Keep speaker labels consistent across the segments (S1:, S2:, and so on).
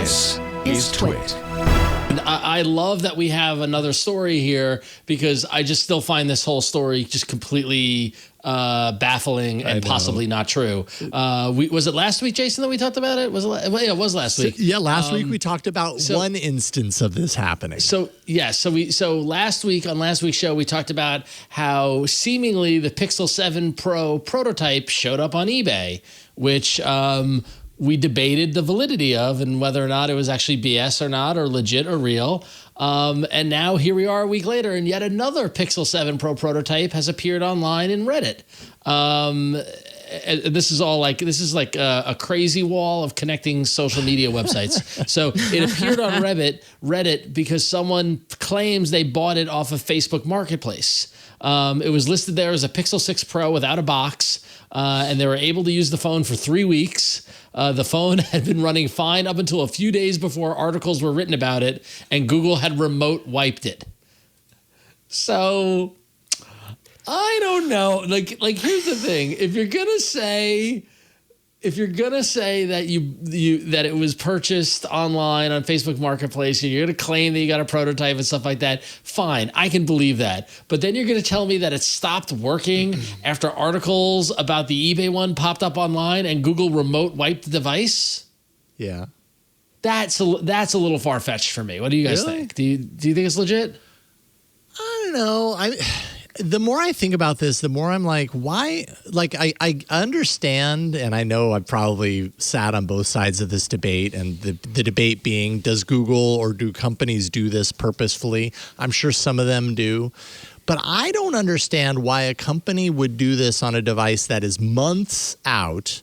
S1: This is TWiT.
S2: And I love that we have another story here because I just still find this whole story just completely baffling and possibly not true. Was it last week, Jason, that we talked about it? It was last week.
S1: Yeah, last week we talked about one instance of this happening.
S2: So last week on last week's show we talked about how seemingly the Pixel 7 Pro prototype showed up on eBay, which we debated the validity of and whether or not it was actually BS or not, or legit or real. And now here we are a week later, and yet another Pixel 7 Pro prototype has appeared online in Reddit. This is like a crazy wall of connecting social media websites. So it appeared on Reddit because someone claims they bought it off of Facebook Marketplace. It was listed there as a Pixel 6 Pro without a box, and they were able to use the phone for 3 weeks. The phone had been running fine up until a few days before articles were written about it, and Google had remote wiped it. So I don't know. Like here's the thing: if you're gonna say that that it was purchased online on Facebook Marketplace, and you're gonna claim that you got a prototype and stuff like that, fine, I can believe that. But then you're gonna tell me that it stopped working after articles about the eBay one popped up online and Google remote wiped the device?
S1: Yeah,
S2: that's a little far fetched for me. What do you guys think? Do you think it's legit?
S1: I don't know. The more I think about this, the more I'm like, why? Like, I understand, and I know I've probably sat on both sides of this debate, and the debate being, does Google or do companies do this purposefully? I'm sure some of them do. But I don't understand why a company would do this on a device that is months out,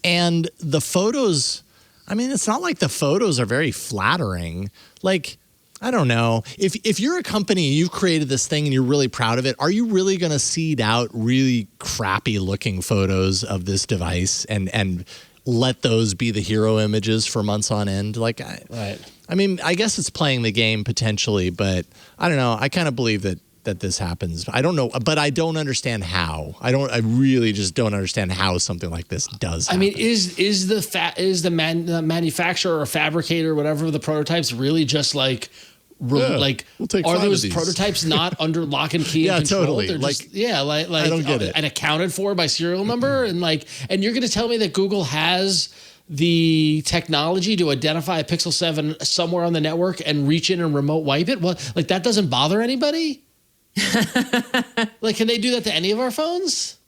S1: and the photos, I mean, it's not like the photos are very flattering. Like, I don't know. If you're a company and you've created this thing and you're really proud of it, are you really going to seed out really crappy looking photos of this device and let those be the hero images for months on end? Like,
S2: right.
S1: I mean, I guess it's playing the game potentially, but I don't know. I kind of believe that this happens. I don't know, but I don't understand how. I really just don't understand how something like this does happen.
S2: I mean, is the manufacturer or fabricator, whatever the prototypes, really just like are those prototypes not under lock and key?
S1: Yeah,
S2: and control?
S1: totally.
S2: They're just, I
S1: don't get it.
S2: And accounted for by serial number, and you're going to tell me that Google has the technology to identify a Pixel 7 somewhere on the network and reach in and remote wipe it? Well, like, that doesn't bother anybody? Like, can they do that to any of our phones?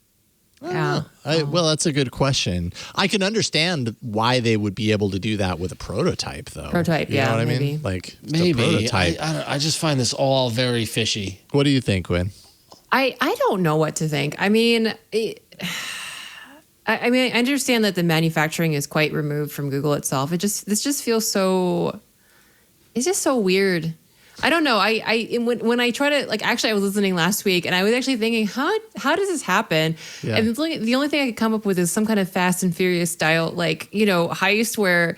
S1: Yeah. Well, that's a good question. I can understand why they would be able to do that with a prototype, though.
S3: You know
S1: what I
S3: maybe.
S1: mean? Like,
S2: maybe.
S1: Prototype.
S2: I just find this all very fishy.
S1: What do you think, Huyen?
S3: I don't know what to think. I mean, I understand that the manufacturing is quite removed from Google itself. This just feels so. It's just so weird. I don't know. When I try to, like, actually I was listening last week and I was actually thinking, how does this happen? Yeah. And the only thing I could come up with is some kind of Fast and Furious style, like, heist where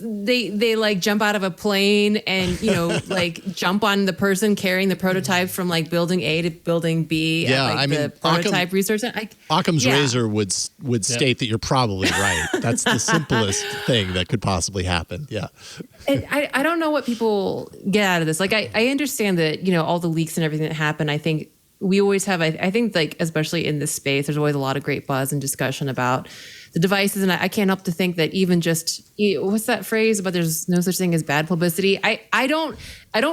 S3: they like jump out of a plane and, like jump on the person carrying the prototype from like building A to building B.
S1: Yeah,
S3: at, the prototype research.
S1: Occam's razor would state that you're probably right. That's the simplest thing that could possibly happen. Yeah.
S3: I don't know what people get out of this. Like, I understand that, all the leaks and everything that happen. I think we always have, I think, like, especially in this space, there's always a lot of great buzz and discussion about the devices. And I can't help to think that even just, what's that phrase about there's no such thing as bad publicity? I don't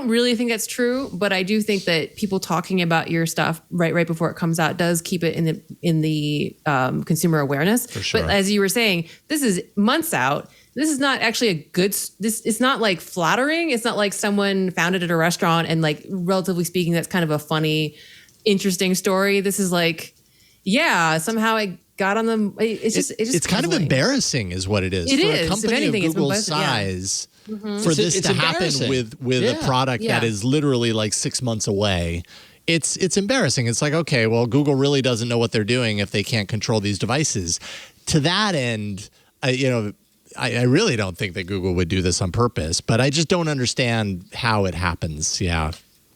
S3: really think that's true, but I do think that people talking about your stuff right before it comes out does keep it in the consumer awareness.
S1: For sure.
S3: But as you were saying, this is months out. This is not actually it's not like flattering. It's not like someone found it at a restaurant and, like, relatively speaking, that's kind of a funny, interesting story. This is like, somehow I got on the, it's
S1: kind of embarrassing is what it is.
S3: It
S1: for
S3: is.
S1: a company of Google's size, for this to happen with a product that is literally like 6 months away. It's embarrassing. It's like, okay, well, Google really doesn't know what they're doing if they can't control these devices. To that end, I really don't think that Google would do this on purpose, but I just don't understand how it happens. Yeah.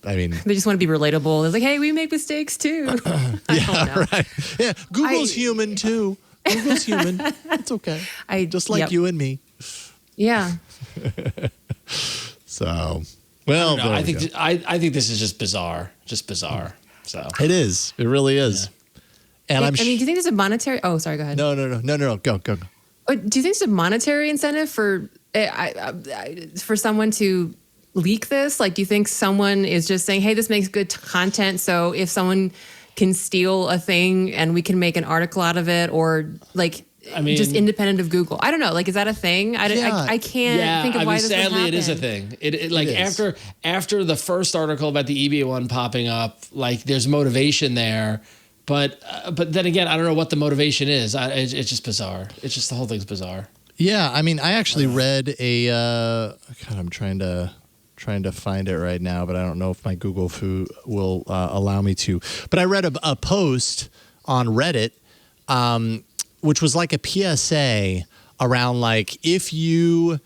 S1: I mean,
S3: they just want to be relatable. It's like, hey, we make mistakes too.
S1: Right. Yeah. Google's human too. Google's human. It's okay. Just like you and me.
S3: Yeah.
S1: So, well,
S2: No, I think I think this is just bizarre. Just bizarre. So
S1: it is. It really is. And
S3: I mean, do you think there's a monetary? Oh, sorry. Go ahead.
S1: No. Go.
S3: Do you think there's a monetary incentive for someone to leak this? Like, do you think someone is just saying, "Hey, this makes good content, so if someone can steal a thing and we can make an article out of it," or like, I mean, just independent of Google? I don't know. Like, is that a thing? I can't think of why this would happen.
S2: Sadly, it is a thing. It like after the first article about the eBay one popping up, like there's motivation there. But then again, I don't know what the motivation is. It's just bizarre. It's just the whole thing's bizarre.
S1: Yeah, I mean, I actually read a. God, I'm trying to find it right now, but I don't know if my Google will allow me to. But I read a post on Reddit, which was like a PSA around like if you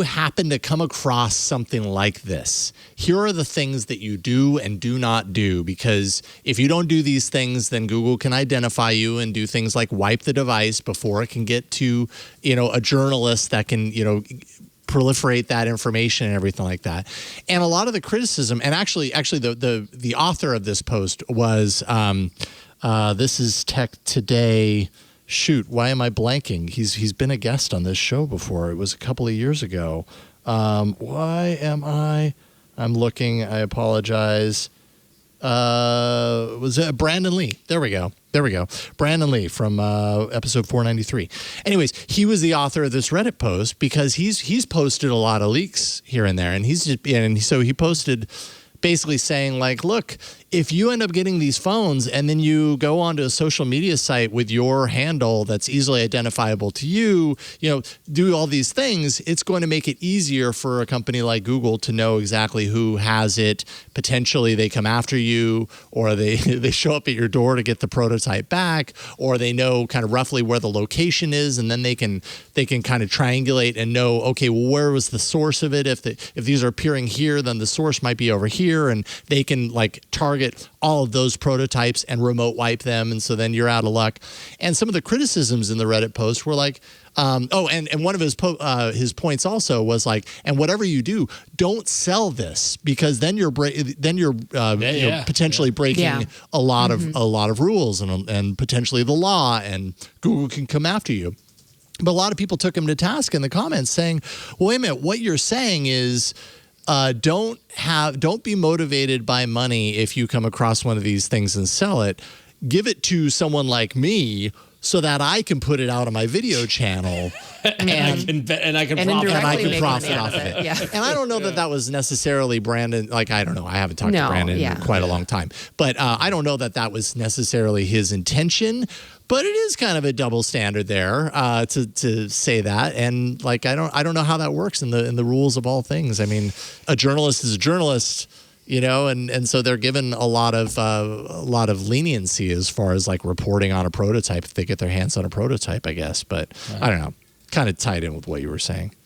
S1: happen to come across something like this, here are the things that you do and do not do, because if you don't do these things, then Google can identify you and do things like wipe the device before it can get to, a journalist that can, proliferate that information and everything like that. And a lot of the criticism, and actually the author of this post was, this is Tech Today. Shoot, why am I blanking? He's been a guest on this show before. It was a couple of years ago. Why am I? I'm looking. I apologize. Was it Brandon Lee? There we go. Brandon Lee from episode 493. Anyways, he was the author of this Reddit post because he's posted a lot of leaks here and there, and so he posted basically saying like, look, if you end up getting these phones and then you go onto a social media site with your handle that's easily identifiable to you, do all these things, it's going to make it easier for a company like Google to know exactly who has it. Potentially they come after you, or they show up at your door to get the prototype back, or they know kind of roughly where the location is, and then they can kind of triangulate and know, okay, well, where was the source of it? If these are appearing here, then the source might be over here, and they can like target all of those prototypes and remote wipe them, and so then you're out of luck. And some of the criticisms in the Reddit post were like, and one of his points also was like, and whatever you do, don't sell this, because then you're potentially breaking a lot of rules and potentially the law, and Google can come after you. But a lot of people took him to task in the comments saying, well, wait a minute, what you're saying is, don't be motivated by money if you come across one of these things and sell it. Give it to someone like me so that I can put it out on my video channel and I can profit off of it. Yeah. And I don't know that was necessarily Brandon. Like, I don't know. I haven't talked to Brandon in quite a long time, but I don't know that was necessarily his intention. But it is kind of a double standard there to say that, and like I don't know how that works in the rules of all things. I mean, a journalist is a journalist, and so they're given a lot of leniency as far as like reporting on a prototype if they get their hands on a prototype, I guess. But I don't know, kind of tied in with what you were saying.